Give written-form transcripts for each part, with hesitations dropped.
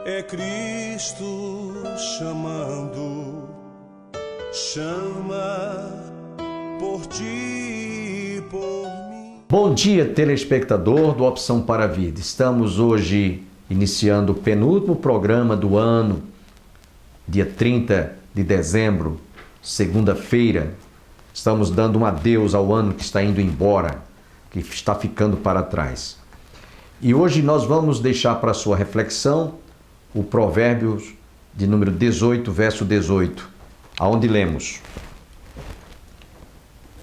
É Cristo chamando, chama por ti e por mim. Bom dia, telespectador do Opção para a Vida. Estamos hoje iniciando o penúltimo programa do ano, dia 30 de dezembro, segunda-feira. Estamos dando um adeus ao ano que está indo embora, que está ficando para trás. E hoje nós vamos deixar para sua reflexão o Provérbios de número 18, verso 18, aonde lemos: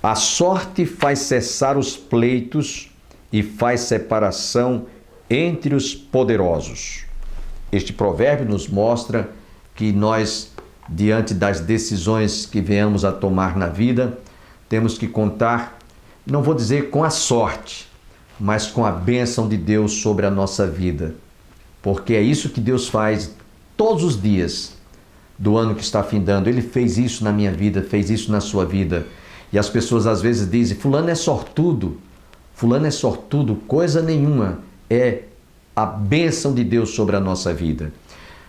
a sorte faz cessar os pleitos e faz separação entre os poderosos. Este provérbio nos mostra que nós, diante das decisões que venhamos a tomar na vida, temos que contar, não vou dizer com a sorte, mas com a bênção de Deus sobre a nossa vida. Porque é isso que Deus faz todos os dias do ano que está findando. Ele fez isso na minha vida, fez isso na sua vida. E as pessoas às vezes dizem: fulano é sortudo, coisa nenhuma. É a bênção de Deus sobre a nossa vida.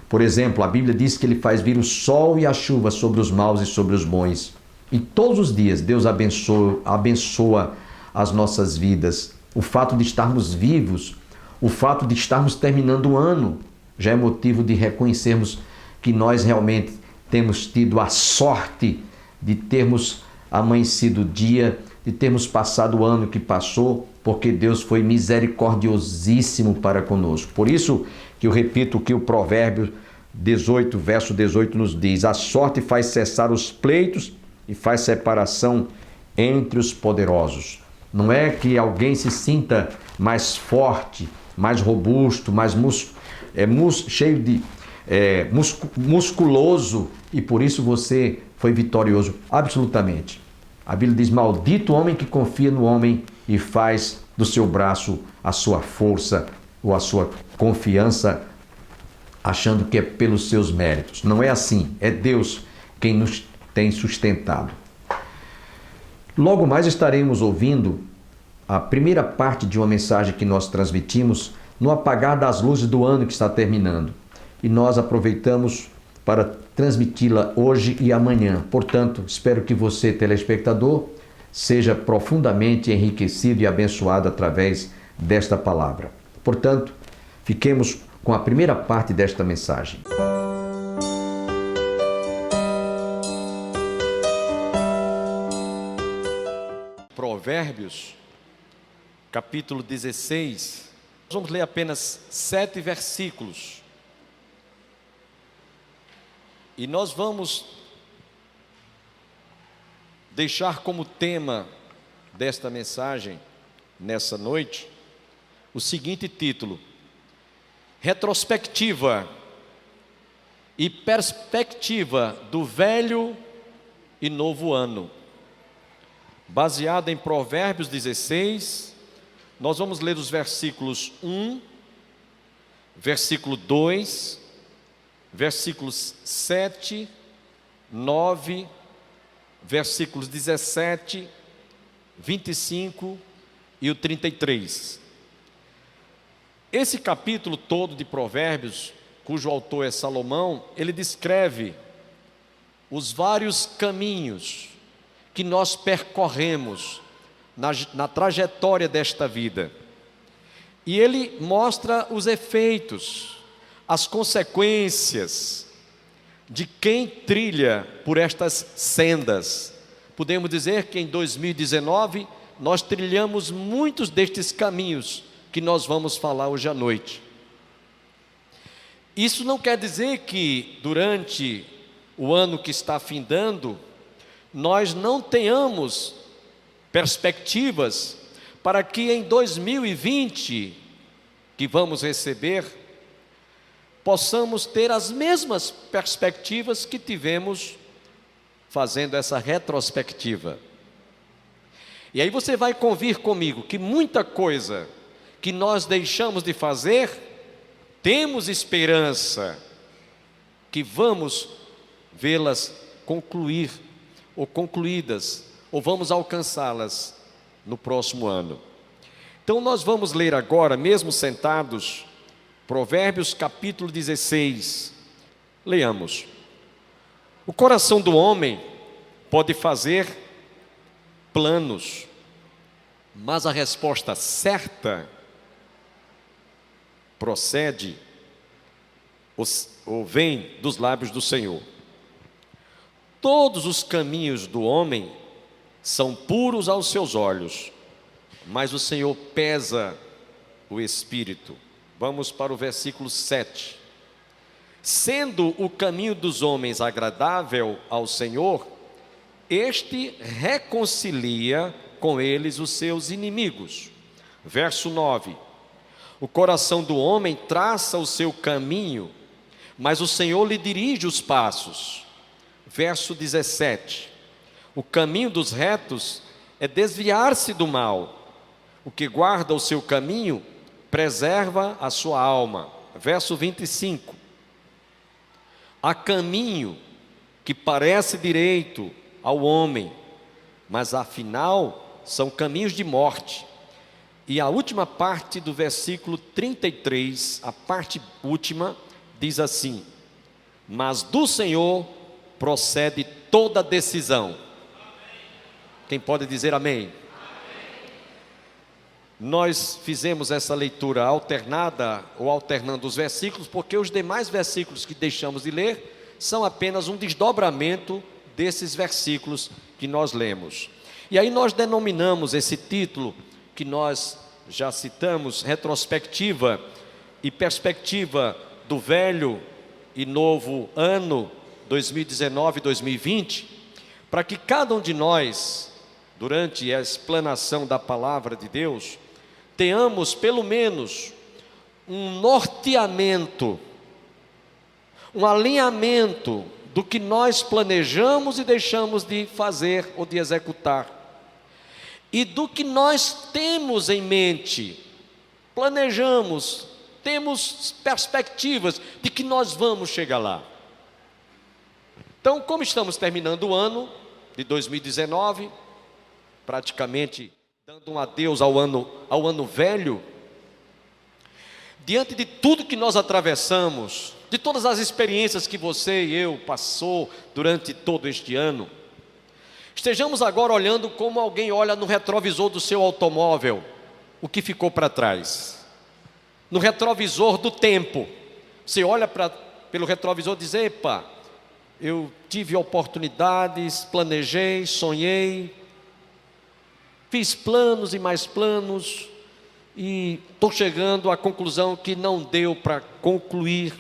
Por exemplo, a Bíblia diz que Ele faz vir o sol e a chuva sobre os maus e sobre os bons. E todos os dias Deus abençoa as nossas vidas. O fato de estarmos vivos, o fato de estarmos terminando o ano, já é motivo de reconhecermos que nós realmente temos tido a sorte de termos amanhecido o dia, de termos passado o ano que passou, porque Deus foi misericordiosíssimo para conosco. Por isso que eu repito o que o Provérbio 18, verso 18 nos diz: a sorte faz cessar os pleitos e faz separação entre os poderosos. Não é que alguém se sinta mais forte, mais robusto, mais musculoso, e por isso você foi vitorioso. Absolutamente. A Bíblia diz: maldito o homem que confia no homem e faz do seu braço a sua força ou a sua confiança, achando que é pelos seus méritos. Não é assim. É Deus quem nos tem sustentado. Logo mais estaremos ouvindo a primeira parte de uma mensagem que nós transmitimos no apagar das luzes do ano que está terminando. E nós aproveitamos para transmiti-la hoje e amanhã. Portanto, espero que você, telespectador, seja profundamente enriquecido e abençoado através desta palavra. Portanto, fiquemos com a primeira parte desta mensagem. Provérbios, capítulo 16. Nós vamos ler apenas 7 versículos. E nós vamos deixar como tema desta mensagem, nessa noite, o seguinte título: retrospectiva e perspectiva do velho e novo ano. Baseado em Provérbios 16, nós vamos ler os versículos 1, versículo 2, versículos 7, 9, versículos 17, 25 e o 33. Esse capítulo todo de Provérbios, cujo autor é Salomão, ele descreve os vários caminhos que nós percorremos na trajetória desta vida. E ele mostra os efeitos, as consequências de quem trilha por estas sendas. Podemos dizer que em 2019 nós trilhamos muitos destes caminhos que nós vamos falar hoje à noite. Isso não quer dizer que durante o ano que está findando nós não tenhamos perspectivas para que em 2020, que vamos receber, possamos ter as mesmas perspectivas que tivemos fazendo essa retrospectiva. E aí você vai convir comigo que muita coisa que nós deixamos de fazer, temos esperança que vamos vê-las concluir ou concluídas, ou vamos alcançá-las no próximo ano. Então nós vamos ler agora, mesmo sentados, Provérbios capítulo 16. Leamos. O coração do homem pode fazer planos, mas a resposta certa procede ou vem dos lábios do Senhor. Todos os caminhos do homem são puros aos seus olhos, mas o Senhor pesa o espírito. Vamos para o versículo 7. Sendo o caminho dos homens agradável ao Senhor, este reconcilia com eles os seus inimigos. Verso 9. O coração do homem traça o seu caminho, mas o Senhor lhe dirige os passos. Verso 17. O caminho dos retos é desviar-se do mal. O que guarda o seu caminho preserva a sua alma. Verso 25. Há caminho que parece direito ao homem, mas afinal são caminhos de morte. E a última parte do versículo 33, a parte última, diz assim: mas do Senhor procede toda decisão. Quem pode dizer amém? Nós fizemos essa leitura alternada ou alternando os versículos, porque os demais versículos que deixamos de ler são apenas um desdobramento desses versículos que nós lemos. E aí nós denominamos esse título, que nós já citamos, retrospectiva e perspectiva do velho e novo ano 2019-2020, para que cada um de nós, durante a explanação da palavra de Deus, tenhamos pelo menos um norteamento, um alinhamento do que nós planejamos e deixamos de fazer ou de executar, e do que nós temos em mente, planejamos, temos perspectivas de que nós vamos chegar lá. Então, como estamos terminando o ano de 2019, praticamente dando um adeus ao ano velho, diante de tudo que nós atravessamos, de todas as experiências que você e eu passou durante todo este ano, estejamos agora olhando como alguém olha no retrovisor do seu automóvel, o que ficou para trás, no retrovisor do tempo. Você olha pelo retrovisor e diz: epa, eu tive oportunidades, planejei, sonhei, fiz planos e mais planos, e estou chegando à conclusão que não deu para concluir.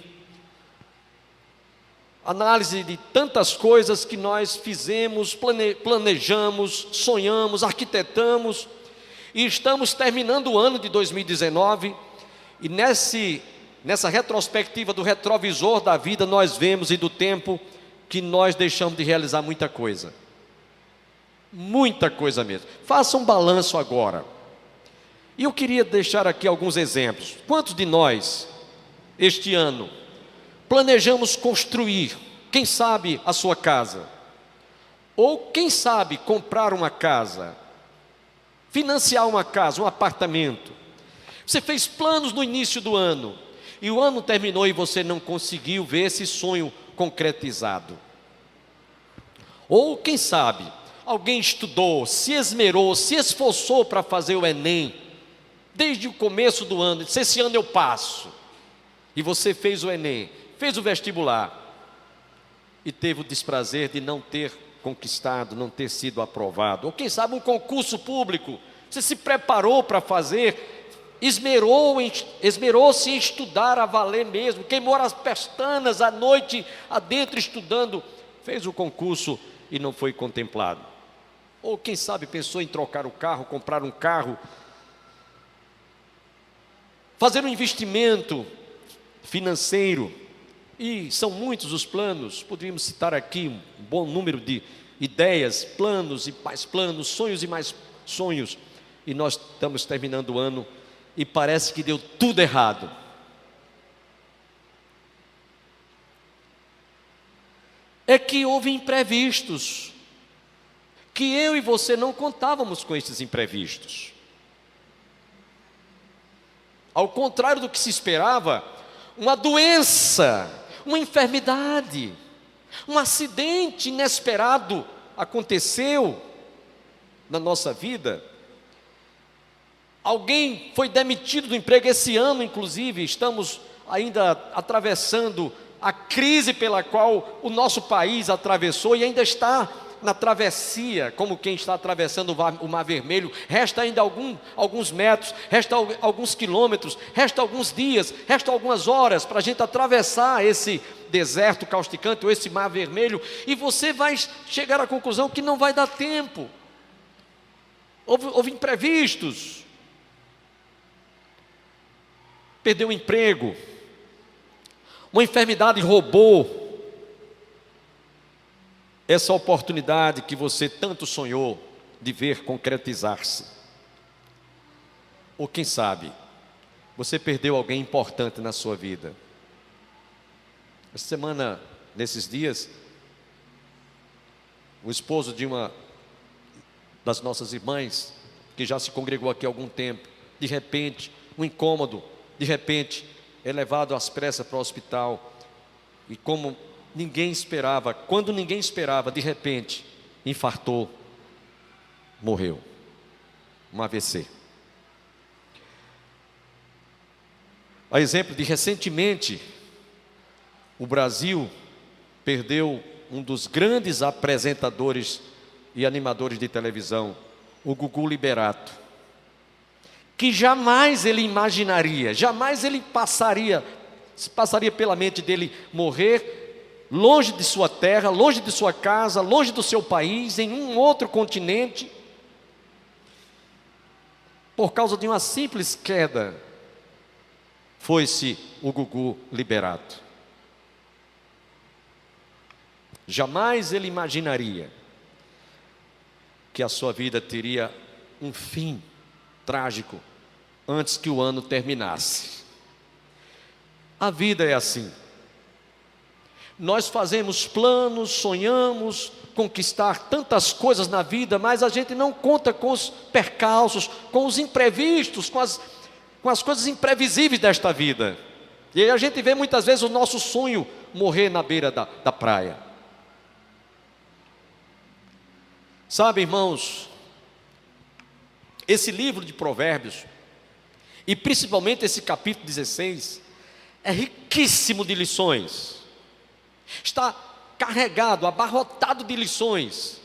Análise de tantas coisas que nós fizemos, planejamos, sonhamos, arquitetamos, e estamos terminando o ano de 2019, e nessa retrospectiva do retrovisor da vida, nós vemos, e do tempo, que nós deixamos de realizar muita coisa. Muita coisa mesmo. Faça um balanço agora. E eu queria deixar aqui alguns exemplos. Quantos de nós, este ano, planejamos construir, quem sabe, a sua casa? Ou quem sabe comprar uma casa, financiar uma casa, um apartamento? Você fez planos no início do ano, e o ano terminou e você não conseguiu ver esse sonho concretizado. Ou quem sabe, alguém estudou, se esmerou, se esforçou para fazer o Enem, desde o começo do ano, disse: esse ano eu passo. E você fez o Enem, fez o vestibular, e teve o desprazer de não ter conquistado, não ter sido aprovado. Ou quem sabe um concurso público, você se preparou para fazer, esmerou-se em estudar a valer mesmo, queimou as pestanas a noite adentro estudando, fez o concurso e não foi contemplado. Ou quem sabe pensou em trocar o carro, comprar um carro, fazer um investimento financeiro, e são muitos os planos. Poderíamos citar aqui um bom número de ideias, planos e mais planos, sonhos e mais sonhos, e nós estamos terminando o ano e parece que deu tudo errado. É que houve imprevistos, que eu e você não contávamos com esses imprevistos. Ao contrário do que se esperava, uma doença, uma enfermidade, um acidente inesperado aconteceu na nossa vida. Alguém foi demitido do emprego esse ano, inclusive, estamos ainda atravessando a crise pela qual o nosso país atravessou e ainda está na travessia, como quem está atravessando o Mar Vermelho. Resta ainda alguns metros, resta alguns quilômetros, resta alguns dias, resta algumas horas para a gente atravessar esse deserto causticante ou esse Mar Vermelho, e você vai chegar à conclusão que não vai dar tempo. Houve imprevistos, perdeu o emprego, uma enfermidade roubou essa oportunidade que você tanto sonhou de ver concretizar-se. Ou quem sabe, você perdeu alguém importante na sua vida. Essa semana, nesses dias, o esposo de uma das nossas irmãs, que já se congregou aqui há algum tempo, de repente, um incômodo, de repente, é levado às pressas para o hospital, e como ninguém esperava, quando ninguém esperava, de repente, infartou, morreu, um AVC. A exemplo de recentemente, o Brasil perdeu um dos grandes apresentadores e animadores de televisão, o Gugu Liberato, que jamais ele imaginaria, jamais ele passaria pela mente dele morrer longe de sua terra, longe de sua casa, longe do seu país, em um outro continente, por causa de uma simples queda. Foi-se o Gugu Liberato. Jamais ele imaginaria que a sua vida teria um fim trágico antes que o ano terminasse. A vida é assim. Nós fazemos planos, sonhamos conquistar tantas coisas na vida, mas a gente não conta com os percalços, com os imprevistos, com as coisas imprevisíveis desta vida. E aí a gente vê muitas vezes o nosso sonho morrer na beira da praia. Sabe, irmãos, esse livro de Provérbios, e principalmente esse capítulo 16, é riquíssimo de lições. Está carregado, abarrotado de lições,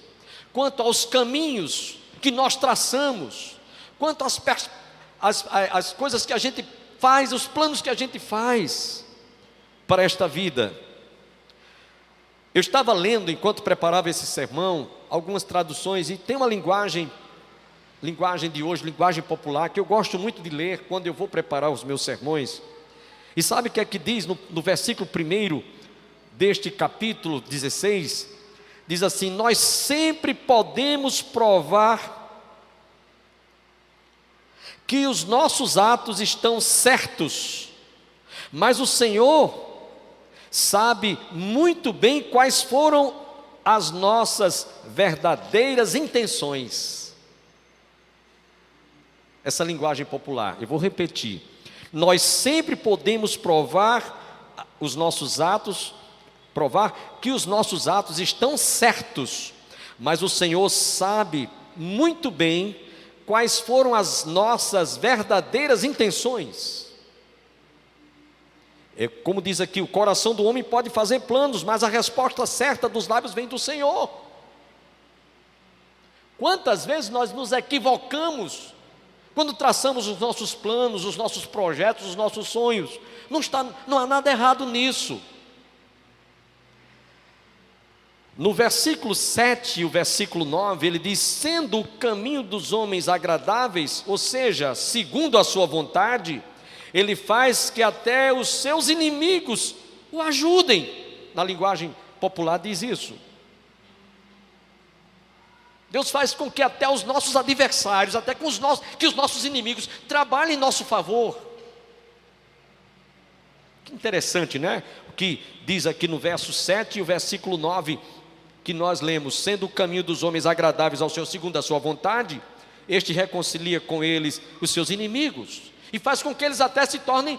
quanto aos caminhos que nós traçamos, quanto às coisas que a gente faz, os planos que a gente faz para esta vida. Eu estava lendo, enquanto preparava esse sermão, algumas traduções, e tem uma linguagem de hoje, linguagem popular, que eu gosto muito de ler quando eu vou preparar os meus sermões. E sabe o que é que diz no versículo 1 deste capítulo 16? Diz assim: nós sempre podemos provar que os nossos atos estão certos, mas o Senhor sabe muito bem quais foram as nossas verdadeiras intenções. Essa linguagem popular, eu vou repetir. Nós sempre podemos provar que os nossos atos estão certos, mas o Senhor sabe muito bem quais foram as nossas verdadeiras intenções. É como diz aqui, o coração do homem pode fazer planos, mas a resposta certa dos lábios vem do Senhor. Quantas vezes nós nos equivocamos quando traçamos os nossos planos, os nossos projetos, os nossos sonhos? Não há nada errado nisso. No versículo 7 e o versículo 9, ele diz: sendo o caminho dos homens agradáveis, ou seja, segundo a sua vontade, ele faz que até os seus inimigos o ajudem. Na linguagem popular diz isso. Deus faz com que até os nossos adversários, até que os nossos inimigos trabalhem em nosso favor. Que interessante, né? O que diz aqui no verso 7 e o versículo 9, que nós lemos: sendo o caminho dos homens agradáveis ao Senhor segundo a sua vontade, este reconcilia com eles os seus inimigos, e faz com que eles até se tornem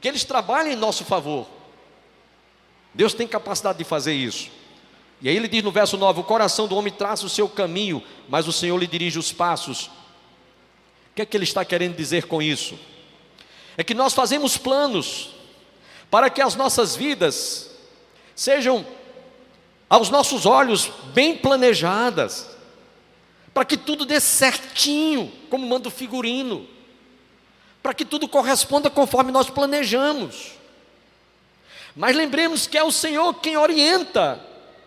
que eles trabalhem em nosso favor. Deus tem capacidade de fazer isso. E aí ele diz no verso 9: o coração do homem traça o seu caminho, mas o Senhor lhe dirige os passos. O que é que ele está querendo dizer com isso? É que nós fazemos planos para que as nossas vidas sejam, aos nossos olhos, bem planejadas, para que tudo dê certinho, como manda o figurino, para que tudo corresponda conforme nós planejamos. Mas lembremos que é o Senhor quem orienta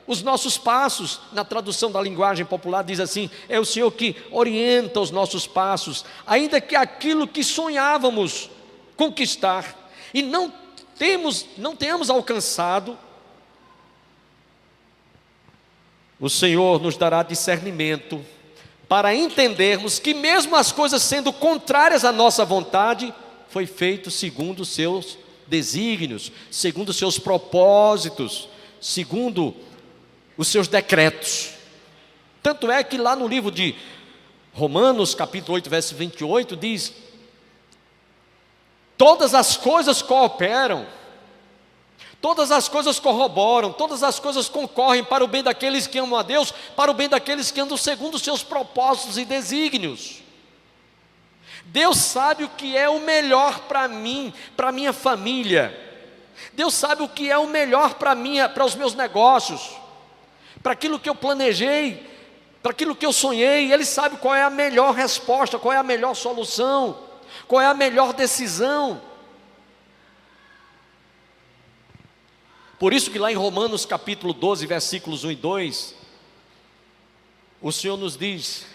os nossos passos. Na tradução da linguagem popular diz assim: é o Senhor que orienta os nossos passos, ainda que aquilo que sonhávamos conquistar e não tenhamos alcançado, o Senhor nos dará discernimento para entendermos que mesmo as coisas sendo contrárias à nossa vontade, foi feito segundo os seus desígnios, segundo os seus propósitos, segundo os seus decretos. Tanto é que lá no livro de Romanos, capítulo 8, verso 28, diz: todas as coisas cooperam, todas as coisas corroboram, todas as coisas concorrem para o bem daqueles que amam a Deus, para o bem daqueles que andam segundo os seus propósitos e desígnios. Deus sabe o que é o melhor para mim, para minha família. Deus sabe o que é o melhor para os meus negócios, para aquilo que eu planejei, para aquilo que eu sonhei. Ele sabe qual é a melhor resposta, qual é a melhor solução, qual é a melhor decisão. Por isso que lá em Romanos capítulo 12, versículos 1 e 2, o Senhor nos diz,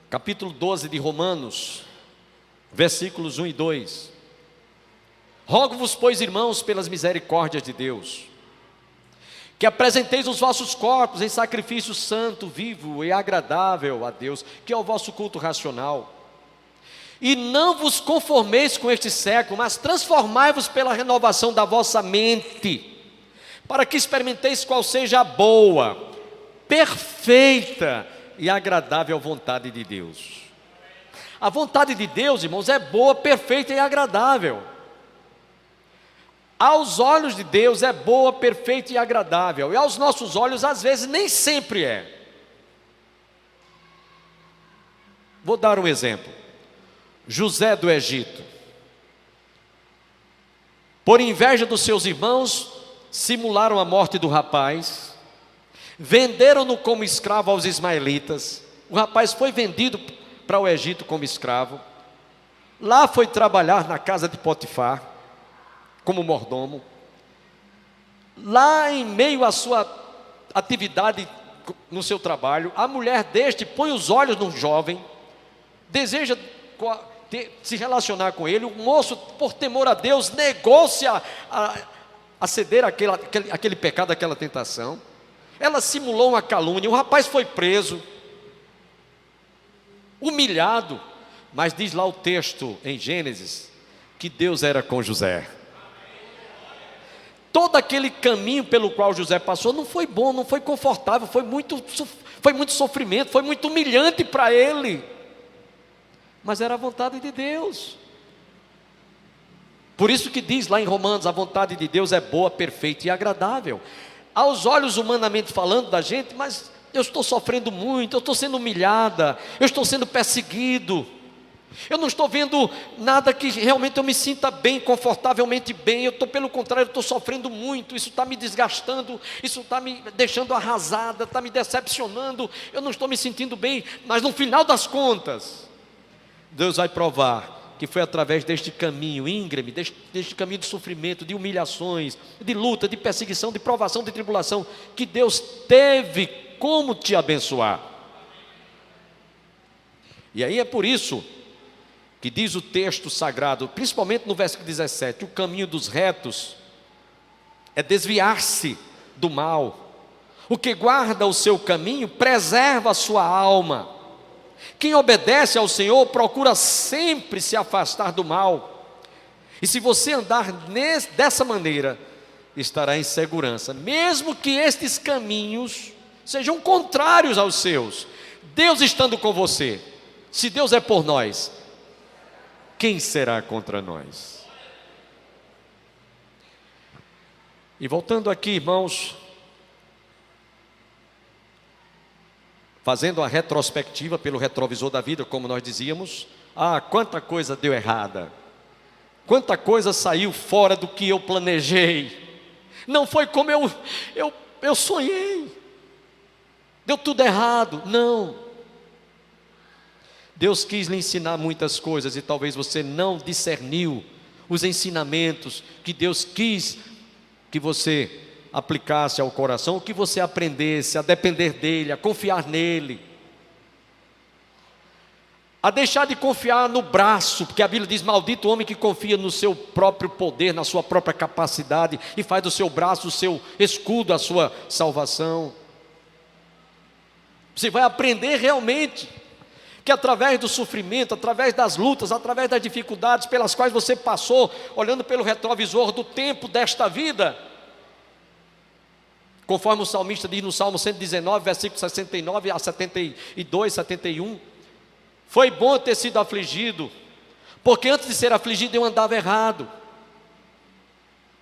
capítulo 12 de Romanos, versículos 1 e 2: rogo-vos, pois, irmãos, pelas misericórdias de Deus, que apresenteis os vossos corpos em sacrifício santo, vivo e agradável a Deus, que é o vosso culto racional. E não vos conformeis com este século, mas transformai-vos pela renovação da vossa mente, para que experimenteis qual seja a boa, perfeita e agradável vontade de Deus. A vontade de Deus, irmãos, é boa, perfeita e agradável. Aos olhos de Deus é boa, perfeita e agradável, e aos nossos olhos às vezes nem sempre é. Vou dar um exemplo. José do Egito, por inveja dos seus irmãos, simularam a morte do rapaz, venderam-no como escravo aos ismaelitas. O rapaz foi vendido para o Egito como escravo. Lá foi trabalhar na casa de Potifar, como mordomo. Lá, em meio à sua atividade no seu trabalho, a mulher deste põe os olhos no jovem, deseja se relacionar com ele. O moço, por temor a Deus, negou-se a ceder àquele pecado, àquela tentação. Ela simulou uma calúnia, o rapaz foi preso, humilhado, mas diz lá o texto em Gênesis, que Deus era com José. Todo aquele caminho pelo qual José passou não foi bom, não foi confortável, foi muito sofrimento, foi muito humilhante para ele, mas era a vontade de Deus. Por isso que diz lá em Romanos, a vontade de Deus é boa, perfeita e agradável. Aos olhos humanamente falando da gente, mas eu estou sofrendo muito, eu estou sendo humilhada, eu estou sendo perseguido, eu não estou vendo nada que realmente eu me sinta bem, confortavelmente bem. Pelo contrário, eu estou sofrendo muito, isso está me desgastando, isso está me deixando arrasada, está me decepcionando, eu não estou me sentindo bem. Mas no final das contas, Deus vai provar que foi através deste caminho íngreme, deste caminho de sofrimento, de humilhações, de luta, de perseguição, de provação, de tribulação, que Deus teve como te abençoar. E aí é por isso que diz o texto sagrado, principalmente no versículo 17, o caminho dos retos é desviar-se do mal. O que guarda o seu caminho preserva a sua alma. Quem obedece ao Senhor procura sempre se afastar do mal. E se você andar dessa maneira, estará em segurança, mesmo que estes caminhos sejam contrários aos seus. Deus estando com você, se Deus é por nós, quem será contra nós? E voltando aqui, irmãos, fazendo a retrospectiva pelo retrovisor da vida, como nós dizíamos, quanta coisa deu errada, quanta coisa saiu fora do que eu planejei, não foi como eu sonhei, deu tudo errado. Não, Deus quis lhe ensinar muitas coisas e talvez você não discerniu os ensinamentos que Deus quis que você aplicasse ao coração, que você aprendesse a depender dEle, a confiar nele, a deixar de confiar no braço, porque a Bíblia diz: maldito o homem que confia no seu próprio poder, na sua própria capacidade, e faz do seu braço o seu escudo, a sua salvação. Você vai aprender realmente que através do sofrimento, através das lutas, através das dificuldades pelas quais você passou, olhando pelo retrovisor do tempo desta vida, conforme o salmista diz no Salmo 119, versículo 69 a 72, 71, foi bom ter sido afligido, porque antes de ser afligido eu andava errado.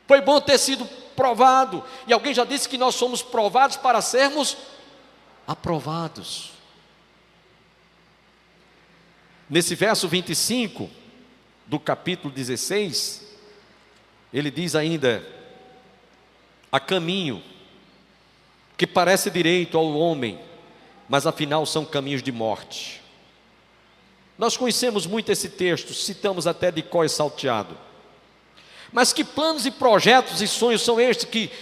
Foi bom ter sido provado, e alguém já disse que nós somos provados para sermos aprovados. Nesse verso 25 do capítulo 16, ele diz ainda: há caminho que parece direito ao homem, mas afinal são caminhos de morte. Nós conhecemos muito esse texto, citamos até de cor e salteado. Mas que planos e projetos e sonhos são estes que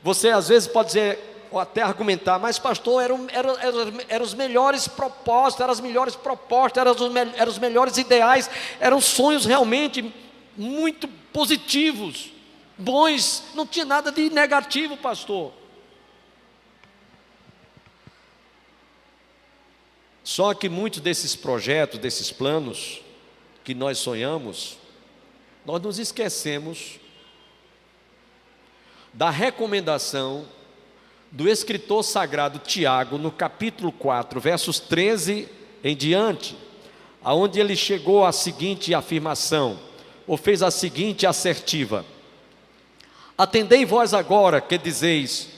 você às vezes pode dizer, ou até argumentar: mas pastor, eram os melhores propósitos, eram as melhores propostas, eram os melhores ideais, eram sonhos realmente muito positivos, bons, não tinha nada de negativo, pastor. Só que muitos desses projetos, desses planos que nós sonhamos, nós nos esquecemos da recomendação do escritor sagrado Tiago, no capítulo 4, versos 13 em diante, aonde ele chegou à seguinte afirmação, ou fez a seguinte assertiva: atendei vós agora que dizeis,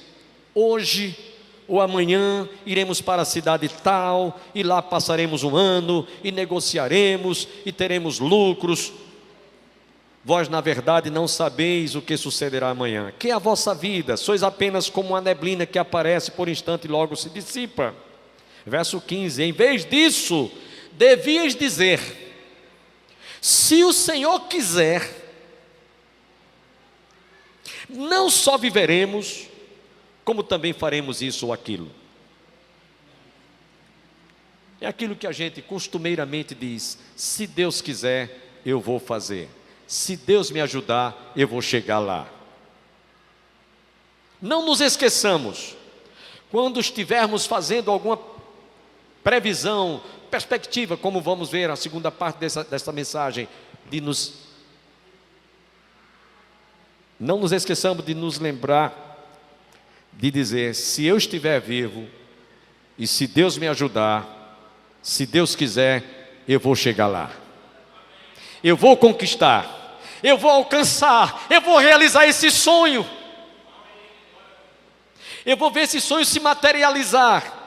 hoje ou amanhã iremos para a cidade tal, e lá passaremos um ano, e negociaremos, e teremos lucros. Vós na verdade não sabeis o que sucederá amanhã, que é a vossa vida, sois apenas como uma neblina que aparece por instante e logo se dissipa. Verso 15, em vez disso, devias dizer, se o Senhor quiser, não só viveremos, como também faremos isso ou aquilo. É aquilo que a gente costumeiramente diz: se Deus quiser, eu vou fazer. Se Deus me ajudar, eu vou chegar lá. Não nos esqueçamos, quando estivermos fazendo alguma previsão, perspectiva, como vamos ver a segunda parte dessa mensagem, não nos esqueçamos de nos lembrar de dizer: se eu estiver vivo, e se Deus me ajudar, se Deus quiser, eu vou chegar lá, eu vou conquistar, eu vou alcançar, eu vou realizar esse sonho, eu vou ver esse sonho se materializar.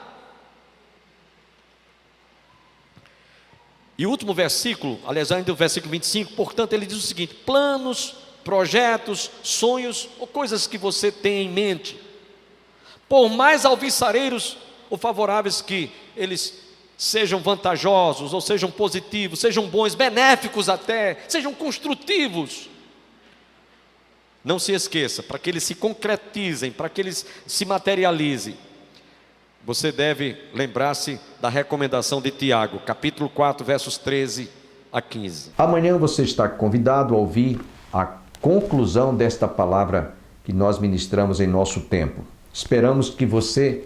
E o último versículo, aliás, ainda o versículo 25, portanto, ele diz o seguinte: planos, projetos, sonhos ou coisas que você tem em mente, por mais alvissareiros ou favoráveis que eles sejam vantajosos, ou sejam positivos, sejam bons, benéficos até, sejam construtivos, não se esqueça, para que eles se concretizem, para que eles se materializem, você deve lembrar-se da recomendação de Tiago, capítulo 4, versos 13 a 15. Amanhã você está convidado a ouvir a conclusão desta palavra que nós ministramos em nosso tempo. Esperamos que você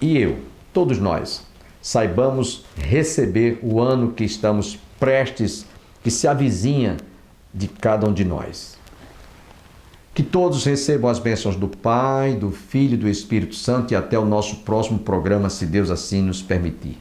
e eu, todos nós, saibamos receber o ano que estamos prestes, que se avizinha de cada um de nós. Que todos recebam as bênçãos do Pai, do Filho e do Espírito Santo, e até o nosso próximo programa, se Deus assim nos permitir.